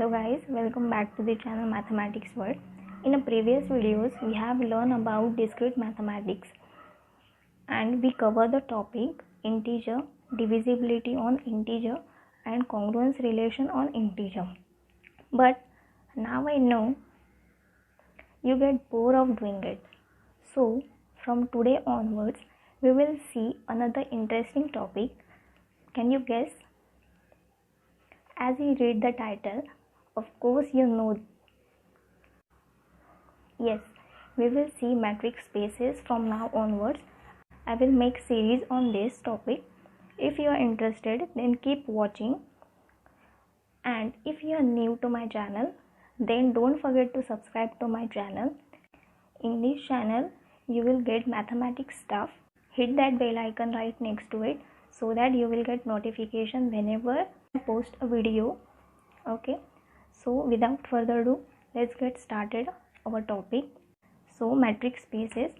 Hello guys, welcome back to the channel Mathematics World. In the previous videos we have learned about discrete mathematics and we cover the topic integer, divisibility on integer and congruence relation on integer. But now I know you get bored of doing it. So from today onwards we will see another interesting topic. Can you guess? As you read the title, of course you know. Yes, we will see matrix spaces from now onwards. I will make series on this topic. If you are interested, then keep watching. And if you are new to my channel, then don't forget to subscribe to my channel. In this channel, you will get mathematics stuff. Hit that bell icon right next to it so that you will get notification whenever I post a video. Okay, so without further ado, let's get started our topic. So matrix spaces.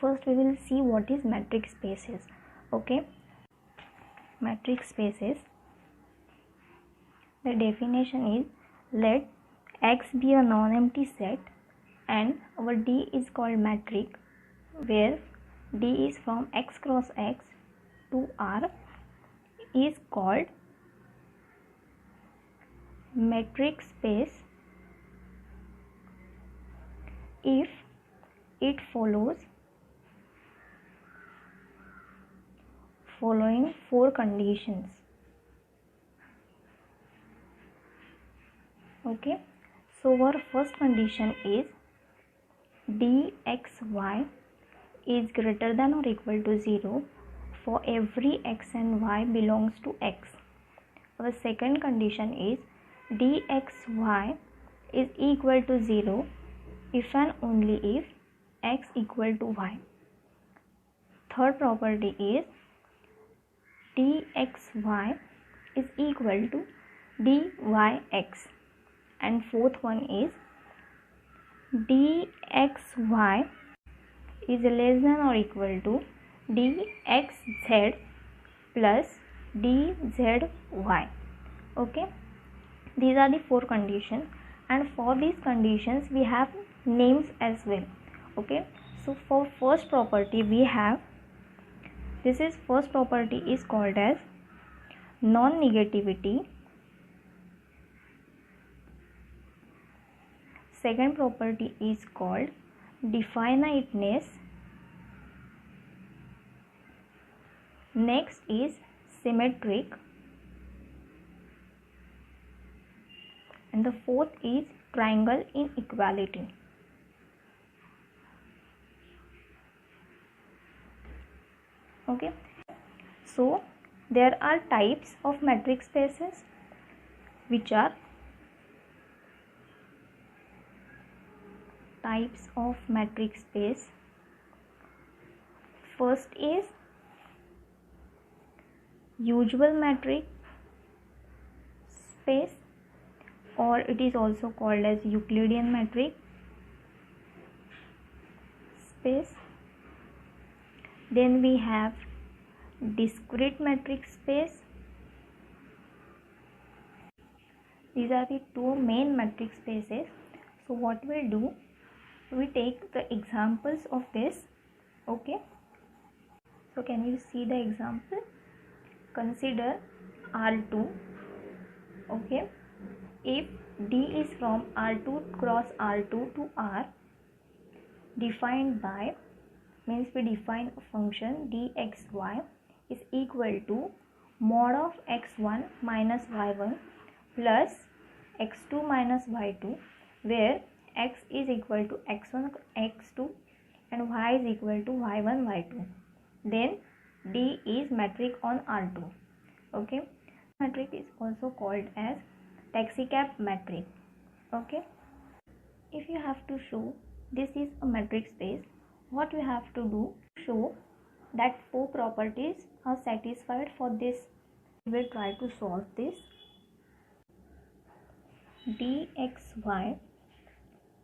First we will see what is matrix spaces. Okay, matrix spaces, the definition is, let X be a non-empty set and our D is called matrix, where D is from X cross X to R, is called matrix space if it follows following four conditions. Okay, so our first condition is dxy is greater than or equal to 0 for every x and y belongs to X. Our second condition is dxy is equal to 0 if and only if x equal to y. Third property is dxy is equal to dyx, and fourth one is dxy is less than or equal to dxz plus dzy. Okay, these are the four conditions, and for these conditions we have names as well. Okay, so for first property we have, this is first property is called as non-negativity. Second property is called definiteness. Next is symmetric, and the fourth is triangle inequality. Okay, so there are types of matrix spaces, which are types of matrix space. First is usual matrix space, or it is also called as Euclidean matrix space. Then we have discrete matrix space. These are the two main matrix spaces. So what we'll do, we take the examples of this. Okay, so can you see the example? Consider R2. Okay, if D is from R2 cross R2 to R, defined by, means we define a function dxy is equal to mod of x1 minus y1 plus x2 minus y2, where x is equal to x1 x2 and y is equal to y1 y2. Then D is matrix on R2. Okay, matrix is also called as taxicab matrix. Okay, if you have to show this is a matrix space, what we have to do, show that four properties are satisfied for this. We will try to solve this. dxy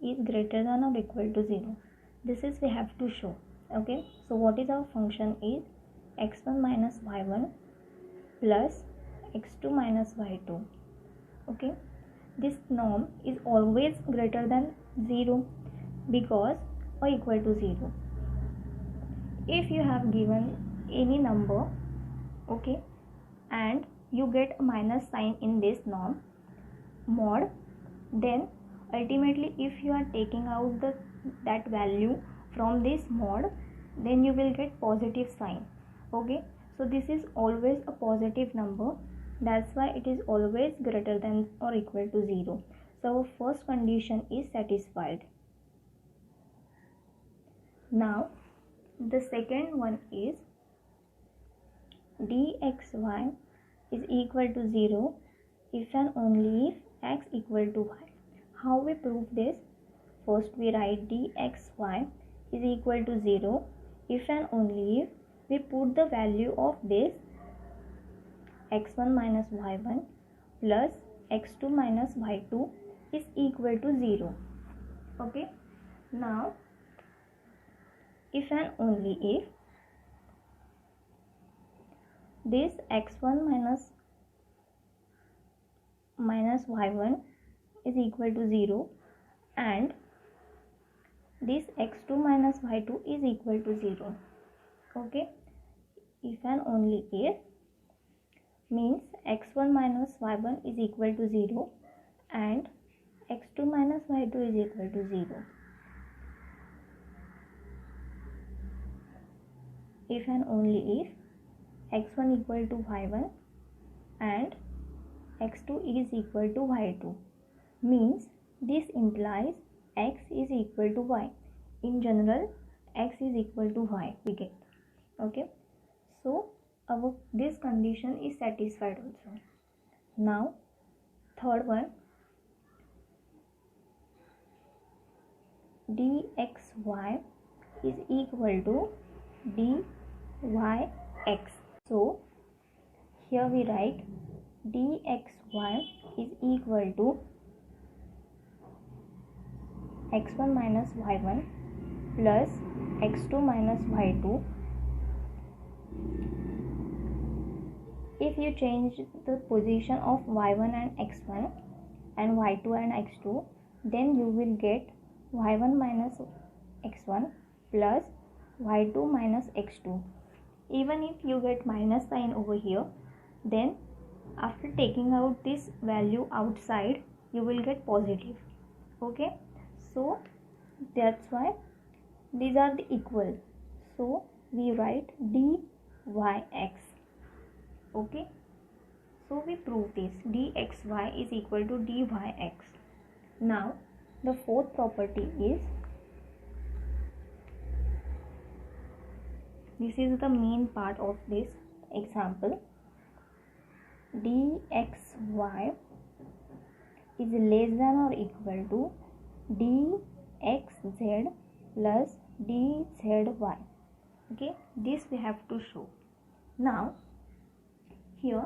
is greater than or equal to 0. This is we have to show. Okay, so what is our function is x1 minus y1 plus x2 minus y2. Okay, this norm is always greater than 0 because or equal to 0. If you have given any number, okay, and you get a minus sign in this norm mod, then ultimately if you are taking out that value from this mod, then you will get positive sign. Okay, so this is always a positive number, that's why it is always greater than or equal to 0. So our first condition is satisfied. Now the second one is dxy is equal to 0 if and only if x equal to y. How we prove this? First we write dxy is equal to 0 if and only if we put the value of this x1 minus y1 plus x2 minus y2 is equal to 0. Okay, now if and only if this x1 minus y1 is equal to 0 and this x2 minus y2 is equal to 0. Okay, if and only if means x1 minus y1 is equal to 0 and x2 minus y2 is equal to 0. If and only if x1 equal to y1 and x2 is equal to y2 means this implies x is equal to y. In general, x is equal to y we get. Okay, so this condition is satisfied also. Now third one, dxy is equal to dyx. So here we write dxy is equal to x1 minus y1 plus x2 minus y2. If you change the position of y1 and x1 and y2 and x2, then you will get y1 minus x1 plus y2 minus x2. Even if you get minus sign over here, then after taking out this value outside, you will get positive. Okay, so that's why these are the equal. So we write dyx. Okay, so we prove this dxy is equal to dyx. Now the fourth property is, this is the main part of this example, dxy is less than or equal to dxz plus dzy. Okay, this we have to show. Now here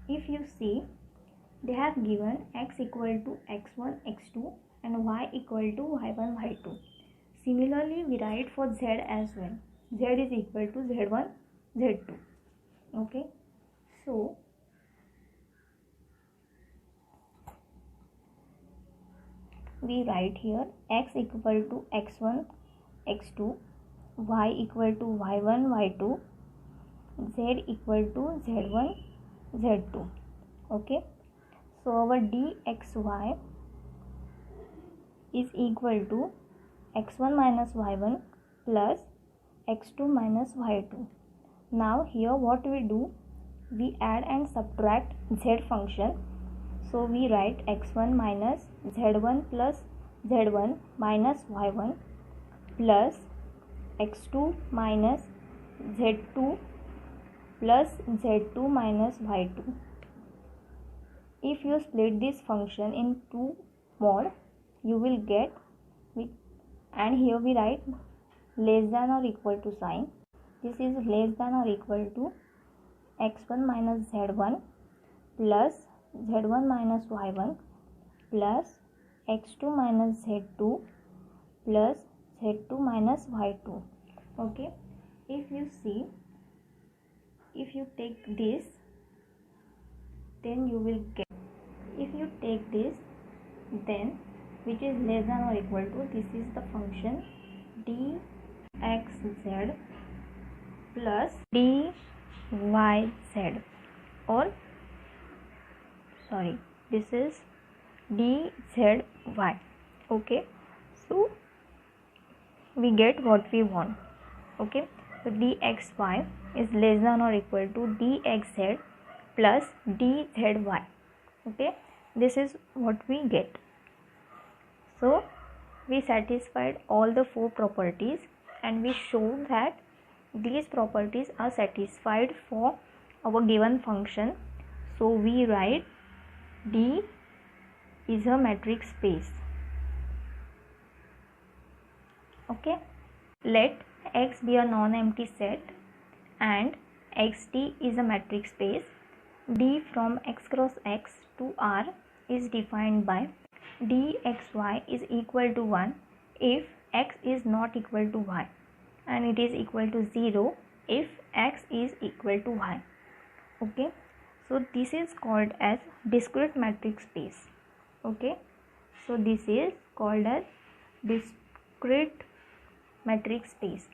if you see, they have given x equal to x1 x2 and y equal to y1 y2. Similarly we write for z as well. Z is equal to z1 z2. Okay, so we write here x equal to x1 x2, y equal to y1 y2, z equal to z1 z2. Okay, so our dxy is equal to x1 minus y1 plus x2 minus y2. Now here what we do, we add and subtract z function. So we write x1 minus z1 plus z1 minus y1 plus x2 minus z2 plus z2 minus y2. If you split this function in two mod, you will get, and here we write less than or equal to sign. This is less than or equal to x1 minus z1 plus z1 minus y1 plus x2 minus z2 plus z2 minus y2. Okay, if you see if you take this, then you will get, if you take this, then which is less than or equal to, this is the function dxz plus dyz, or sorry, this is dzy. Okay, so we get what we want. Okay, so dxy is less than or equal to dxz plus dzy. Okay, this is what we get. So we satisfied all the 4 properties, and we show that these properties are satisfied for our given function. So we write D is a metric space. Okay, let X be a non-empty set and Xt is a metric space. D from X cross X to R is defined by dxy is equal to 1 if X is not equal to Y, and it is equal to 0 if X is equal to Y. Okay, so this is called as discrete metric space. Okay, so this is called as discrete metric space.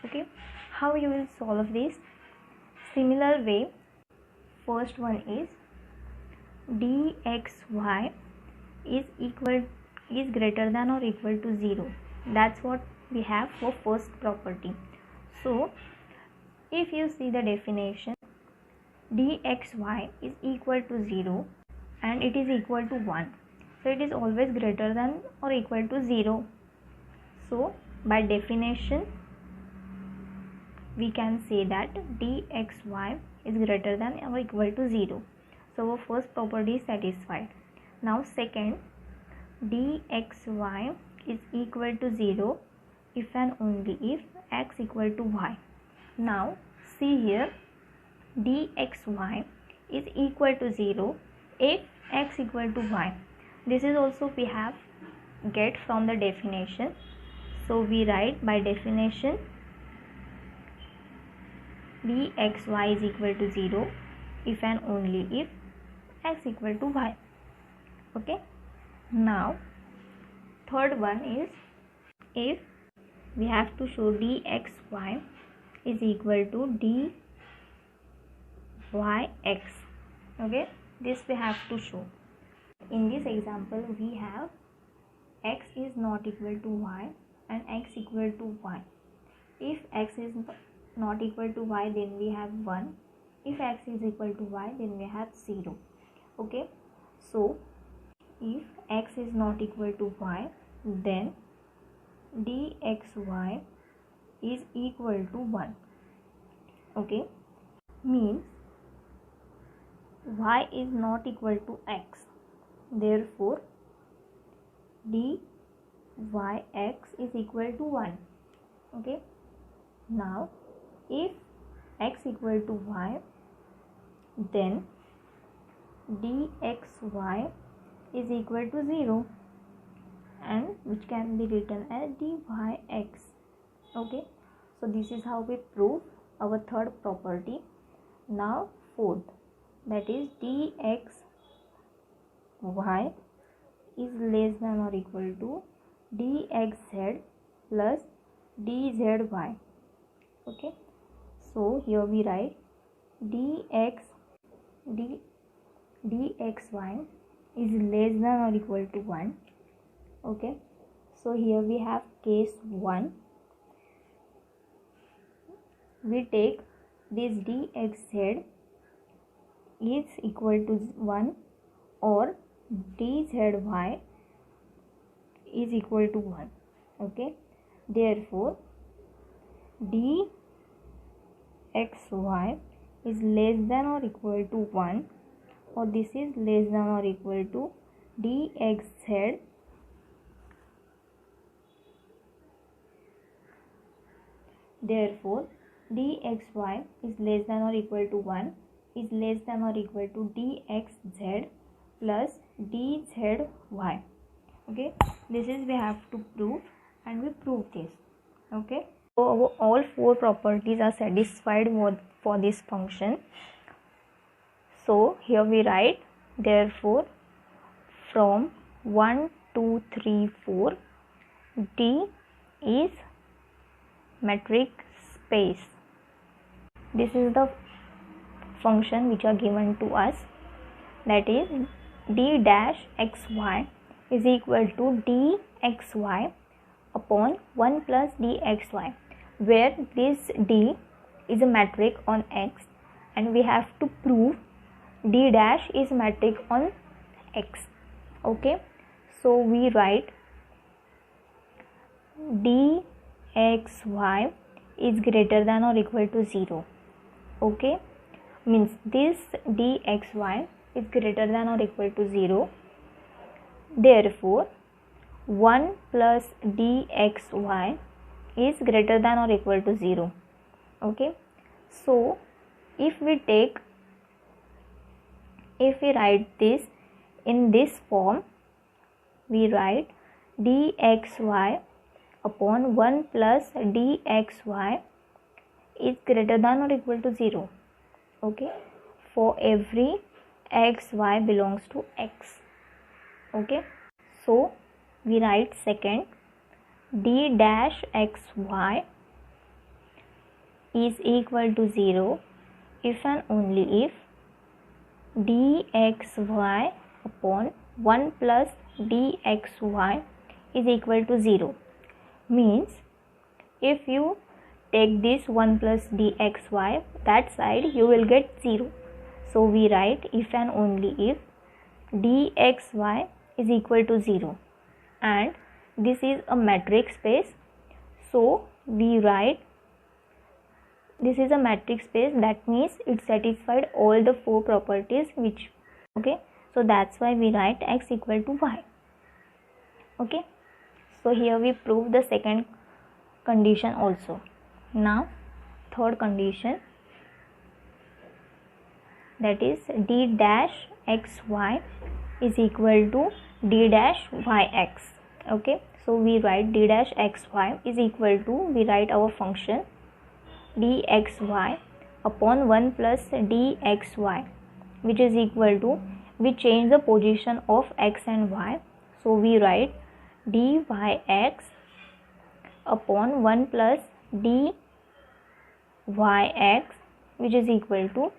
Okay, how you will solve this? Similar way, first one is dxy is greater than or equal to 0. That's what we have for first property. So if you see the definition, dxy is equal to 0 and it is equal to 1, so it is always greater than or equal to 0. So by definition we can say that dxy is greater than or equal to 0. So our first property is satisfied. Now second, dxy is equal to 0 if and only if x equal to y. Now see here, dxy is equal to 0 if x equal to y. This is also we have get from the definition. So we write by definition dxy is equal to 0 if and only if x equal to y. Okay, now third one is if we have to show dxy is equal to dyx. Okay, this we have to show. In this example we have x is not equal to y and x equal to y. If x is not equal to y, then we have 1. If x is equal to y, then we have 0. Okay, so if x is not equal to y, then dxy is equal to 1. Okay, means y is not equal to x, therefore dyx is equal to 1. Okay, now if x equal to y, then dxy is equal to 0, and which can be written as dyx. Okay, so this is how we prove our third property. Now fourth, that is dxy is less than or equal to dxz plus dzy. Okay, so here we write dxy is less than or equal to 1. Okay, so here we have case 1. We take this dxz is equal to 1 or dzy is equal to 1. Okay, therefore dxy is less than or equal to 1, or this is less than or equal to dxz therefore dxy is less than or equal to 1 is less than or equal to dxz plus dzy. Okay, this is we have to prove, and we prove this. Okay. So all four properties are satisfied for this function. So here we write, therefore from 1, 2, 3, 4 D is metric space. This is the function which are given to us, that is d dash xy is equal to dxy upon 1 plus dxy, where this d is a metric on x and we have to prove d dash is metric on x. Okay, so we write dxy is greater than or equal to 0. Okay, means this dxy is greater than or equal to 0. Therefore 1 plus dxy is greater than or equal to 0. Okay, so if we write this in this form, we write dxy upon 1 plus dxy is greater than or equal to 0. Okay, for every xy belongs to x. Okay, so we write second, d dash xy is equal to 0 if and only if dxy upon 1 plus dxy is equal to 0. Means if you take this 1 plus dxy, that side you will get 0. So we write if and only if dxy is equal to 0, and this is a metric space, so we write this is a metric space, that means it satisfied all the four properties which, okay, so that's why we write x equal to y. Okay, so here we prove the second condition also. Now third condition, that is d dash xy is equal to d dash yx. Okay, so we write d dash xy is equal to, we write our function dxy upon 1 plus dxy, which is equal to, we change the position of x and y, so we write dyx upon 1 plus dyx, which is equal to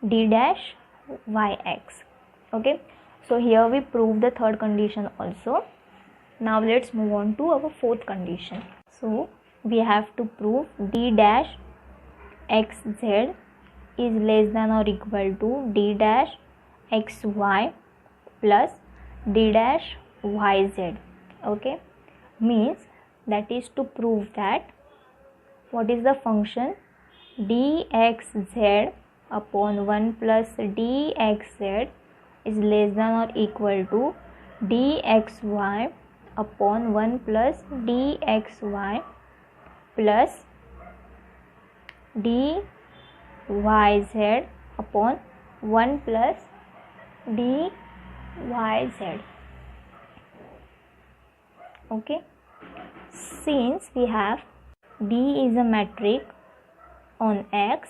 d dash yx. Okay, so here we prove the third condition also. Now let's move on to our fourth condition. So we have to prove d dash xz is less than or equal to d dash xy plus d dash yz. Okay, means that is to prove that what is the function dxz upon 1 plus dxz is less than or equal to dxy upon 1 plus dxy plus dyz upon 1 plus dyz. Okay, since we have d is a metric on x,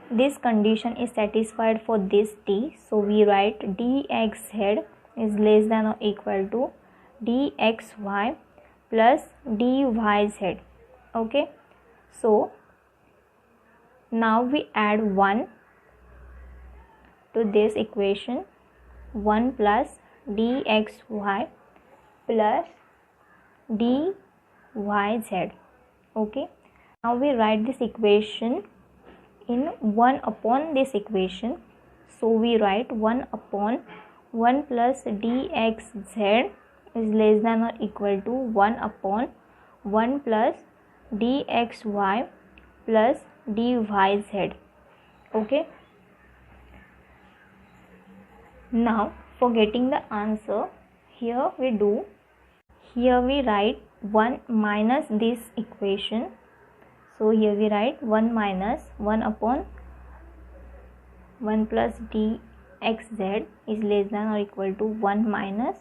this condition is satisfied for this d, so we write dxz is less than or equal to dxy plus dyz. Okay, so now we add 1 to this equation, 1 plus dxy plus dyz. Okay, now we write this equation in 1 upon this equation, so we write 1 upon 1 plus dxz is less than or equal to 1 upon 1 plus dxy plus dyz. Okay, now for getting the answer, here we write 1 minus this equation, so here we write 1 minus 1 upon 1 plus dxz is less than or equal to 1 minus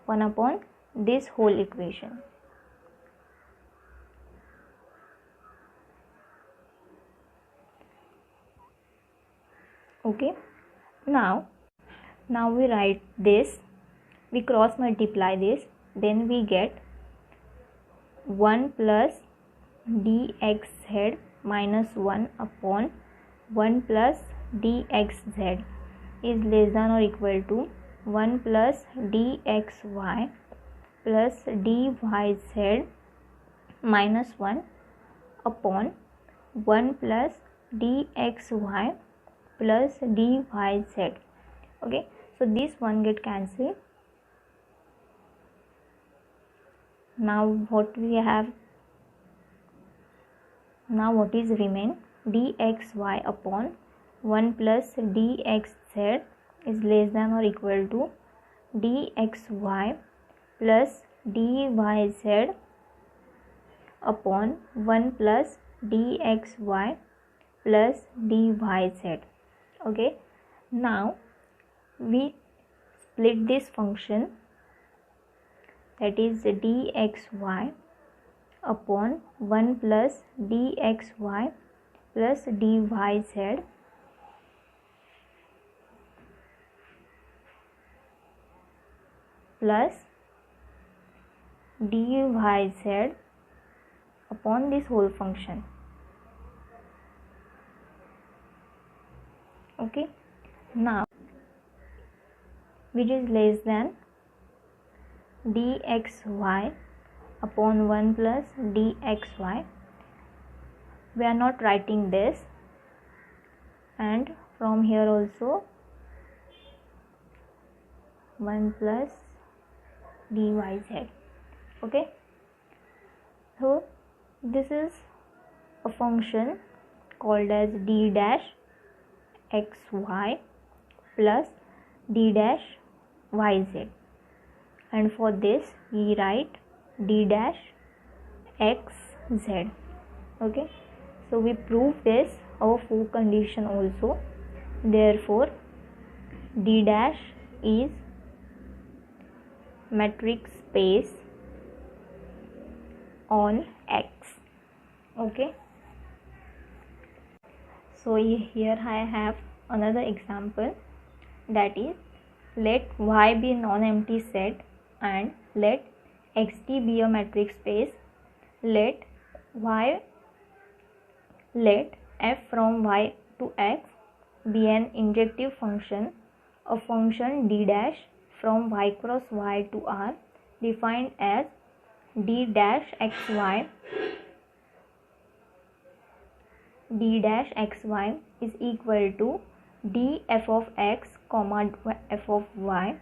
1 upon this whole equation. Okay, now we write this, we cross multiply this, then we get 1 plus dxz minus 1 upon 1 plus dxz is less than or equal to 1 plus dxy plus dyz minus 1 upon 1 plus dxy plus dyz. Okay, so this one get cancelled. Now what we have, now what is remain, dxy upon 1 plus dxz is less than or equal to dxy plus dyz upon 1 plus dxy plus dyz. Okay, now we split this function, that is dxy upon 1 plus dxy plus dyz plus dyz upon this whole function. Okay, now which is less than dxy upon 1 plus dxy. We are not writing this, and from here also 1 plus dyz. Okay, so this is a function called as d dash xy plus d dash yz, and for this we write d dash xz. Okay, so we prove this our fourth condition also. Therefore d dash is metric space on X. Okay, so here I have another example, that is, let Y be non-empty set and let xt be a metric space. Let f from y to x be an injective function, a function d dash from y cross y to r defined as d dash xy is equal to d f of x comma f of y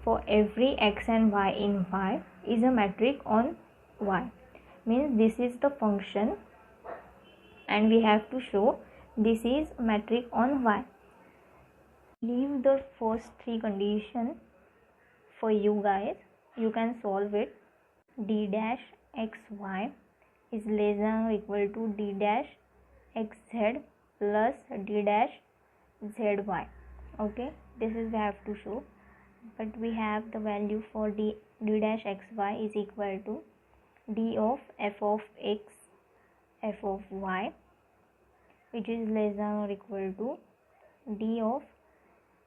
for every x and y in Y is a metric on Y. Means this is the function and we have to show this is a metric on Y. Leave the first three conditions for you guys, you can solve it. D dash xy is less than or equal to d dash xz plus d dash zy. Okay, this is we have to show, but we have the value for d dash xy is equal to d of f of x f of y, which is less than or equal to d of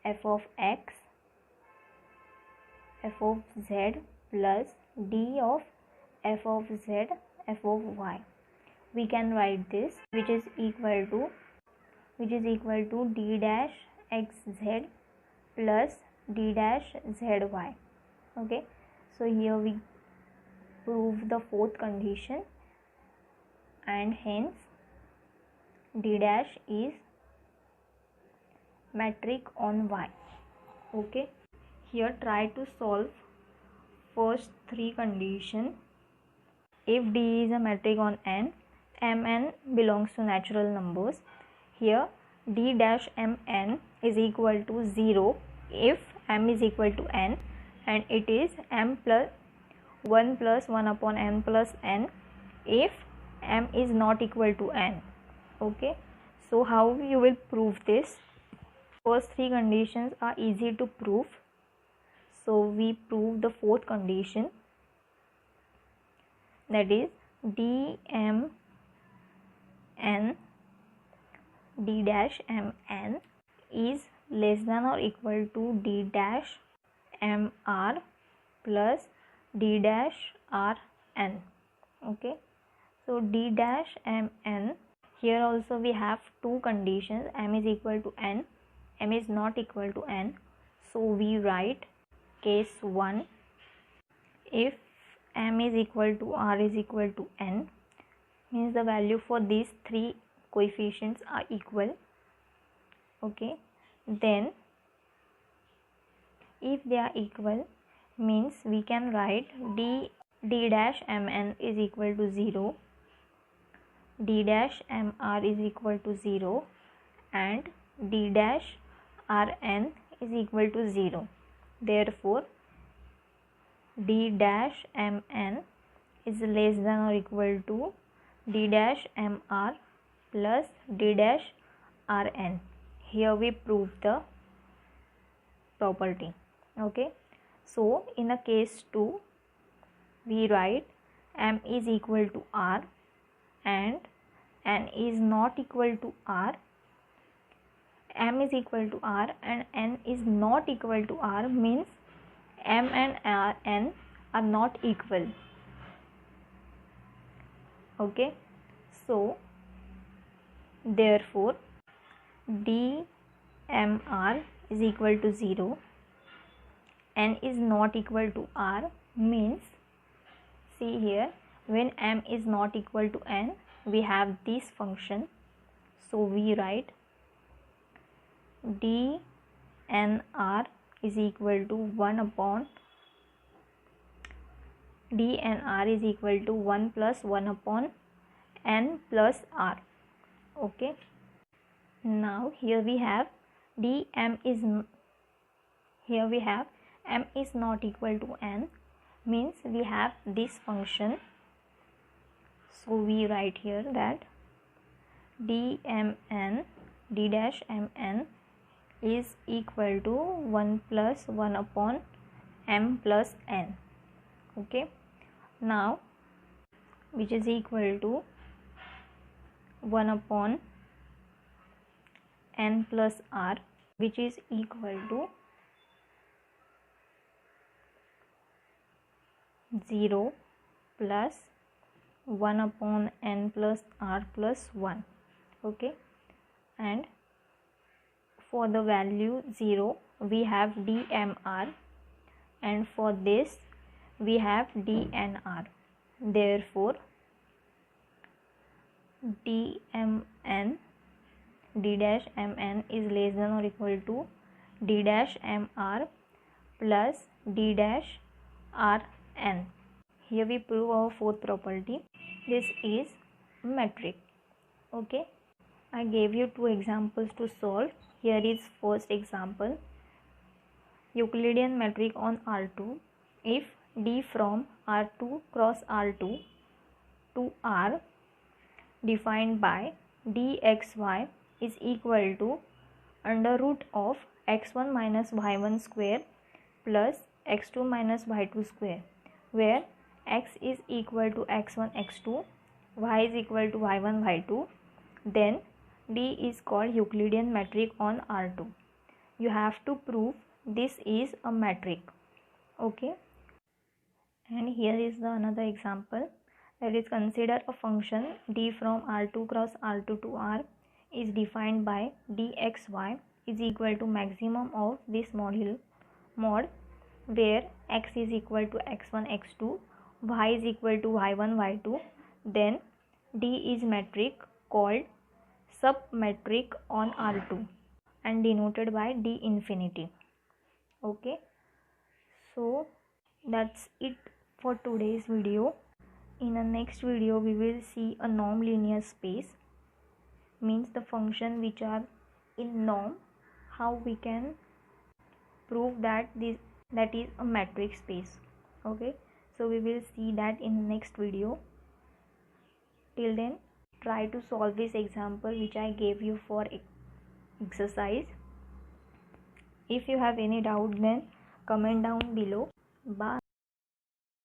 f of x f of z plus d of f of z f of y. We can write this, which is equal to d dash xz plus d dash zy. Okay, so here we prove the fourth condition, and hence d dash is metric on Y. Okay, here try to solve first three condition. If D is a metric on n, Mn belongs to natural numbers. Here D dash Mn is equal to 0 if m is equal to n, and it is m plus 1 upon m plus n if m is not equal to n. Okay, so how you will prove this? First three conditions are easy to prove, so we prove the fourth condition, that is d dash mn is less than or equal to d dash mr plus d dash rn. Okay, so d dash mn, here also we have two conditions, m is equal to n, m is not equal to n. So we write case 1, if m is equal to r is equal to n, means the value for these three coefficients are equal. Okay, then if they are equal, means we can write d dash mn is equal to 0, d dash mr is equal to 0, and d dash rn is equal to 0. Therefore d dash mn is less than or equal to d dash mr plus d dash rn. Here we prove the property. Okay, so in a case 2 we write m is equal to r and n is not equal to r. M is equal to r and n is not equal to r means m and n are not equal. Okay, so therefore d mr is equal to 0, n is not equal to r means, see here, when m is not equal to n we have this function. So we write dnr is equal to 1 upon dnr is equal to 1 plus 1 upon n plus r. Okay, now here we have m is not equal to n, means we have this function. So we write here that d dash mn is equal to 1 plus 1 upon m plus n. Okay, now which is equal to 1 upon n plus r, which is equal to 0 plus 1 upon n plus r plus 1. Okay, and for the value 0 we have dmr, and for this we have dnr. Therefore d dash mn is less than or equal to d dash mr plus d dash rn. Here we prove our fourth property. This is metric. Okay, I gave you two examples to solve. Here is first example. Euclidean metric on R2. If D from R2 cross R2 to R defined by dxy is equal to under root of x1 minus y1 square plus x2 minus y2 square, where x is equal to x1 x2, y is equal to y1 y2, then D is called Euclidean metric on R2. You have to prove this is a metric. Okay, and here is the another example, that is, consider a function d from R2 cross R2 to R is defined by dxy is equal to maximum of this mod where x is equal to x1 x2, y is equal to y1 y2, then D is metric called submetric on R2 and denoted by d infinity. Okay, so that's it for today's video. In the next video we will see a norm linear space, means the function which are in norm, how we can prove that is a metric space. Okay, so we will see that in the next video. Till then, try to solve this example which I gave you for exercise. If you have any doubt, then comment down below. Bye.